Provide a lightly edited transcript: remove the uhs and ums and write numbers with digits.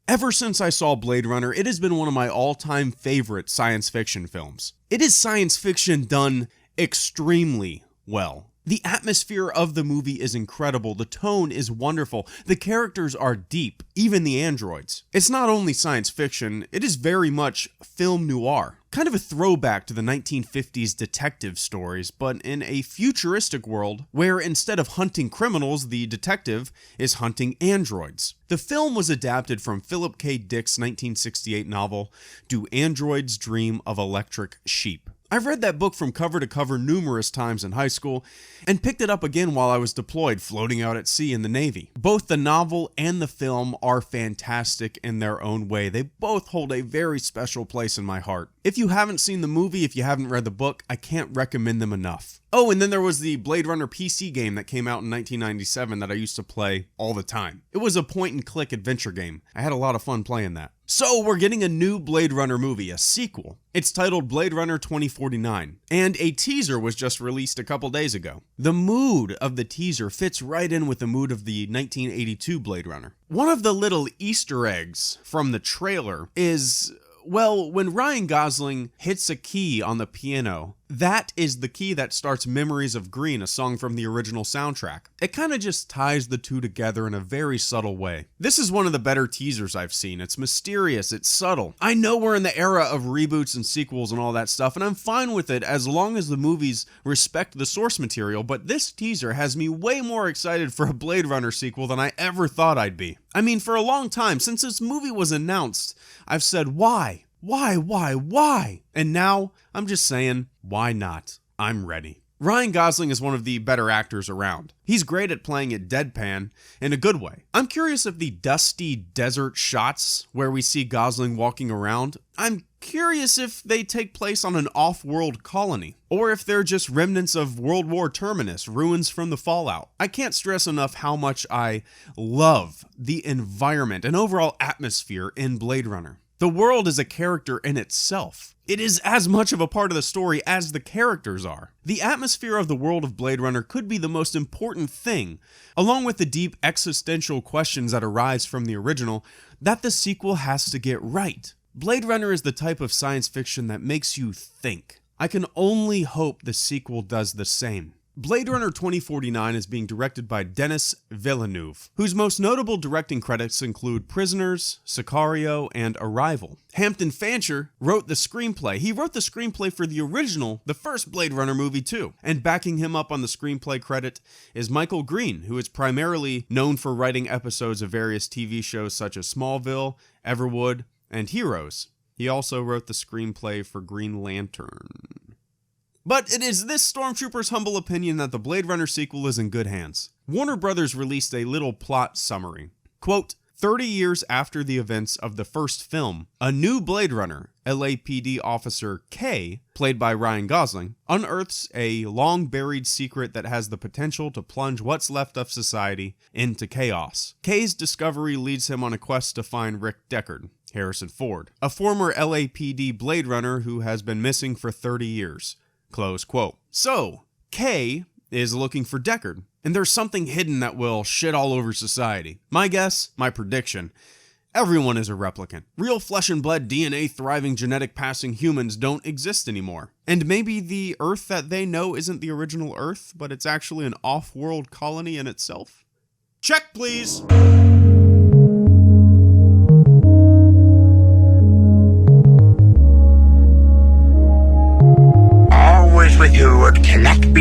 Ever since I saw Blade Runner, it has been one of my all-time favorite science fiction films. It is science fiction done extremely well. The atmosphere of the movie is incredible, the tone is wonderful, the characters are deep, even the androids. It's not only science fiction, it is very much film noir. Kind of a throwback to the 1950s detective stories, but in a futuristic world where instead of hunting criminals, the detective is hunting androids. The film was adapted from Philip K. Dick's 1968 novel, Do Androids Dream of Electric Sheep? I've read that book from cover to cover numerous times in high school, and picked it up again while I was deployed floating out at sea in the Navy. Both the novel and the film are fantastic in their own way. They both hold a very special place in my heart. If you haven't seen the movie, if you haven't read the book, I can't recommend them enough. Oh, and then there was the Blade Runner PC game that came out in 1997 that I used to play all the time. It was a point-and-click adventure game. I had a lot of fun playing that. So we're getting a new Blade Runner movie, a sequel. It's titled Blade Runner 2049, and a teaser was just released a couple days ago. The mood of the teaser fits right in with the mood of the 1982 Blade Runner. One of the little Easter eggs from the trailer is, well, when Ryan Gosling hits a key on the piano, that is the key that starts Memories of Green, a song from the original soundtrack. It kind of just ties the two together in a very subtle way. This is one of the better teasers I've seen. It's mysterious, it's subtle. I know we're in the era of reboots and sequels and all that stuff, and I'm fine with it as long as the movies respect the source material, but this teaser has me way more excited for a Blade Runner sequel than I ever thought I'd be. I mean, for a long time, since this movie was announced, I've said, why? Why? And now, I'm just saying, why not? I'm ready. Ryan Gosling is one of the better actors around. He's great at playing it deadpan in a good way. I'm curious if the dusty desert shots where we see Gosling walking around, I'm curious if they take place on an off-world colony, or if they're just remnants of World War Terminus, ruins from the fallout. I can't stress enough how much I love the environment and overall atmosphere in Blade Runner. The world is a character in itself. It is as much of a part of the story as the characters are. The atmosphere of the world of Blade Runner could be the most important thing, along with the deep existential questions that arise from the original, that the sequel has to get right. Blade Runner is the type of science fiction that makes you think. I can only hope the sequel does the same. Blade Runner 2049 is being directed by Denis Villeneuve, whose most notable directing credits include Prisoners, Sicario, and Arrival. Hampton Fancher wrote the screenplay. He wrote the screenplay for the original, the first Blade Runner movie too. And backing him up on the screenplay credit is Michael Green, who is primarily known for writing episodes of various TV shows such as Smallville, Everwood, and Heroes. He also wrote the screenplay for Green Lantern. But it is this Stormtrooper's humble opinion that the Blade Runner sequel is in good hands. Warner Brothers released a little plot summary. Quote, 30 years after the events of the first film, a new Blade Runner, LAPD Officer K, played by Ryan Gosling, unearths a long-buried secret that has the potential to plunge what's left of society into chaos. K's discovery leads him on a quest to find Rick Deckard, Harrison Ford, a former LAPD Blade Runner who has been missing for 30 years. Close quote. So, K is looking for Deckard, and there's something hidden that will shit all over society. My guess, my prediction, everyone is a replicant. Real flesh and blood, DNA thriving, genetic passing humans don't exist anymore. And maybe the Earth that they know isn't the original Earth, but it's actually an off-world colony in itself? Check, please! With you would connect